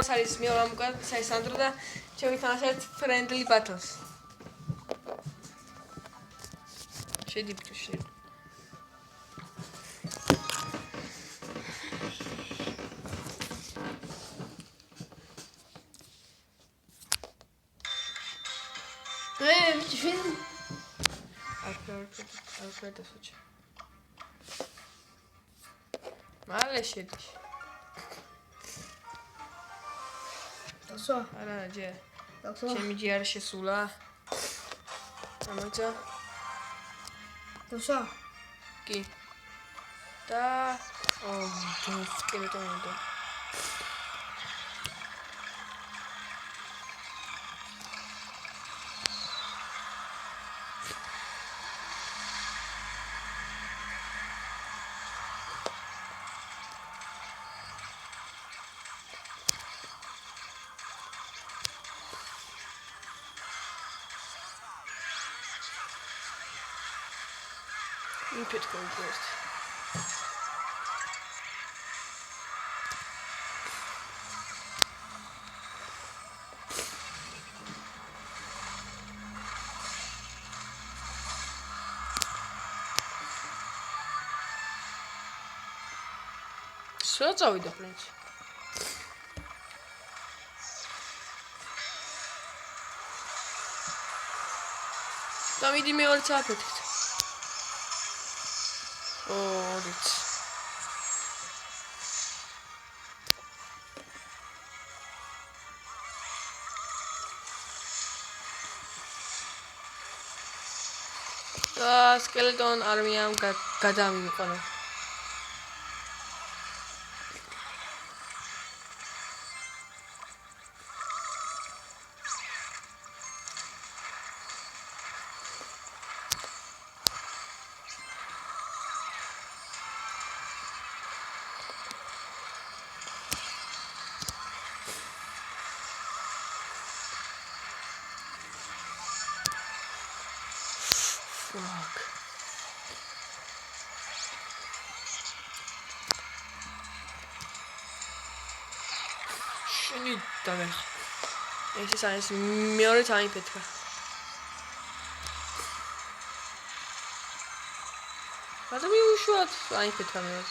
არის მივამკა საისანდრო და შევითამაშეთ friendly battles. შედი ბიჭო შედი. Film. Alfred Such. Male შედი. Dasua. არა ჯერ. Dasua. ჩემი ჯი არ შესულა. ამოცა. Dasua. კი. და სკელეტონი. Impet conquest. Що წავიდა ფლენჩ? დავიდი მეორე საფეთქით. Orits. და skeleton army-ამ გადამიყო. Fuck. შენი დაგეხ. ეს არის მეორე წაიფეთქა. მაგრამ უშუალოდ აიფეთქა მეორე.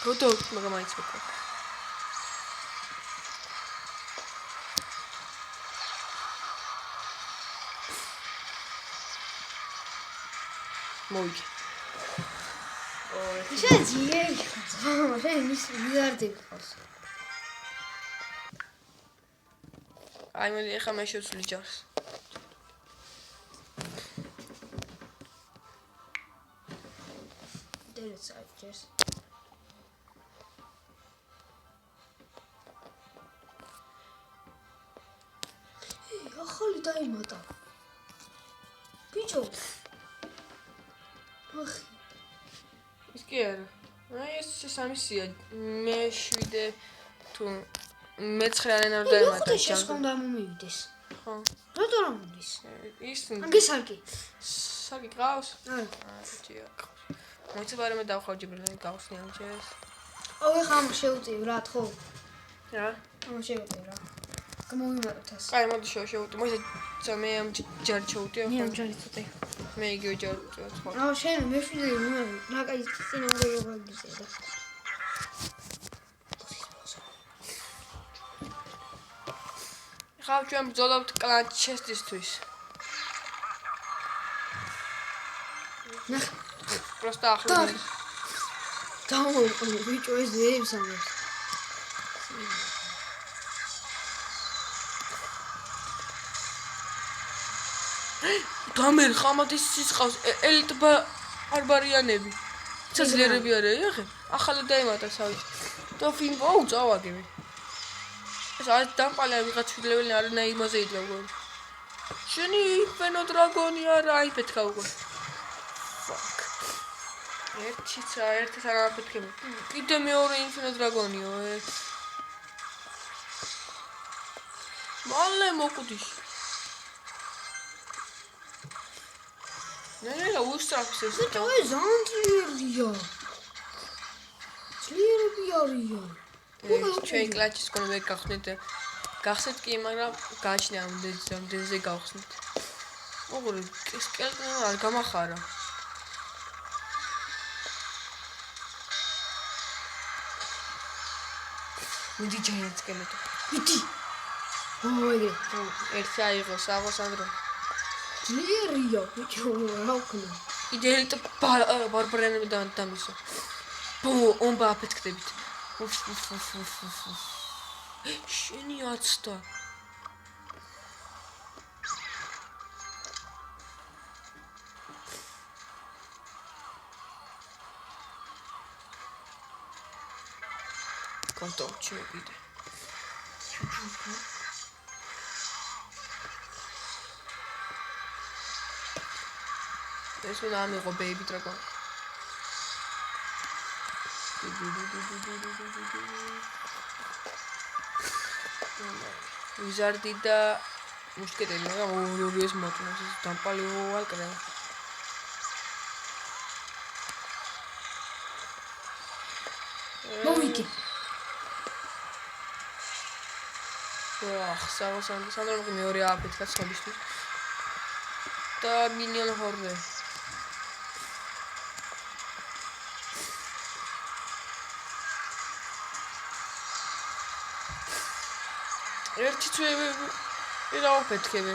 როდო მაგრამ აიფეთქა. მოიგე. შეძიე. შენ მის მიგარდი ყავს. აი მე ეხა მე შევცვლი ჯარს. დერეც აიჭეს. ახალი დაიმატა. ბიჭო. ის კი არა. აი ეს სამისია. მე 7 თუ მე-9 არენარ დაემატა. ეს ხომ მომივიდეს. ხო. რატო არ მომდის? ის აგესარკი. საკი ყავს? არა. აჩია ყავს. მოიცებარე მე დავხავ ჯიბრელი გავხსნი ამჩეს. აუ ეხა ამ შევწევ რა თქო. რა? ამ შევწევ რა. გამოვიმატოთ. კაი მოდი შევუტი. მოიცა მე ამ ჯარ შევუტი. მე ამ ჯარი ცოტა. მე იგივე ჯარ ხო. აუ შენ მეშვიდე რა კაი წინა მოგება გიზედა. ხავ ჩვენ ბრძოლობთ კლან ჩესტისთვის. ნახ просто ახლა დავმოვყოლე ბიჭო ეს ზეებს ამას. დამერ ხამადის სისყავს ელიტ ბარბარიანები. ცაძლიერები არიან ახლა. ახლა დაემატა სავით. და ფინ ვაუ წავაგები. ეს არის დამპალე ვიღაც შვილებელი არანაირ იმაზე იდგა უკვე. შენი ინფენო დრაგონი არა აიფეთქა უკვე. Fuck. ერთიც არ აფეთქება. კიდე მეორე ინფენო დრაგონიო. მალე მოკვდის. ნელა უსტრაფს ეს. ბიჭო ეს ანტიერია. ძლიერები არიან. ჩვენ კლაჩის კონე მე გახსნით. გახსნით კი, მაგრამ გააჩნია ამდენზე გავხსნით. ოღონდ სკელეტონი არ გამახარა. მიდი ჯაიანტ სკელეტო. მიდი. ოი, ერთი აიღო, საღო სანდრო. ჯერია, ბიჭო, რა ვქნა. იდეალით ბარბარიანები დამისო. ბო, ომბა აფეთქდებით. შენი აცდა. კონტო ჩებიდე. ეს უნდა ამიღო ბეიბი დრაგონ. ვიზარდი და მუშკეტელი, მაგრამ ორი ეს მოწმოს ეს დამპალი ვაკრე. მოვიგე. სანდრო მეორე აფეთქა ცნობისთვის. და მინიონ ჰორდე. ერთი წვევი რა აფეთქები.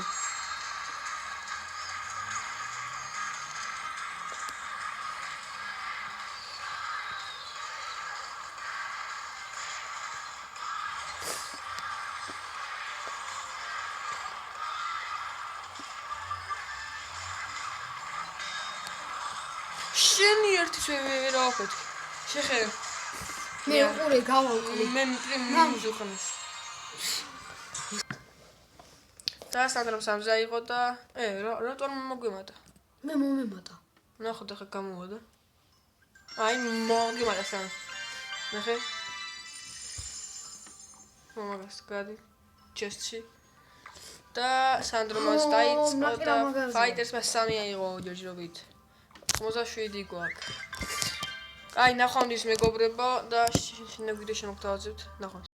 შენი ერთი წვევი რა აფეთქი. შეხედე. მე უყურე გავავყრე. მე მიზუხნის. და სანდრომ სამზე აიღო და რატომ მოგვიმატა? მე მომემატა. ნახოთ ახლა გამოვადა. აი მოგიმატა სამ. ნახე. მომაგას გადი ჩესტში. და სანდრომას დაიწყო და ფაიტერსმა 3 აიღო ჯერჯერობით. 87 გვაქვს. აი ნახვამდის მეგობრებო და შენგვიდე შემოგთავაზებთ. ნახვამდის.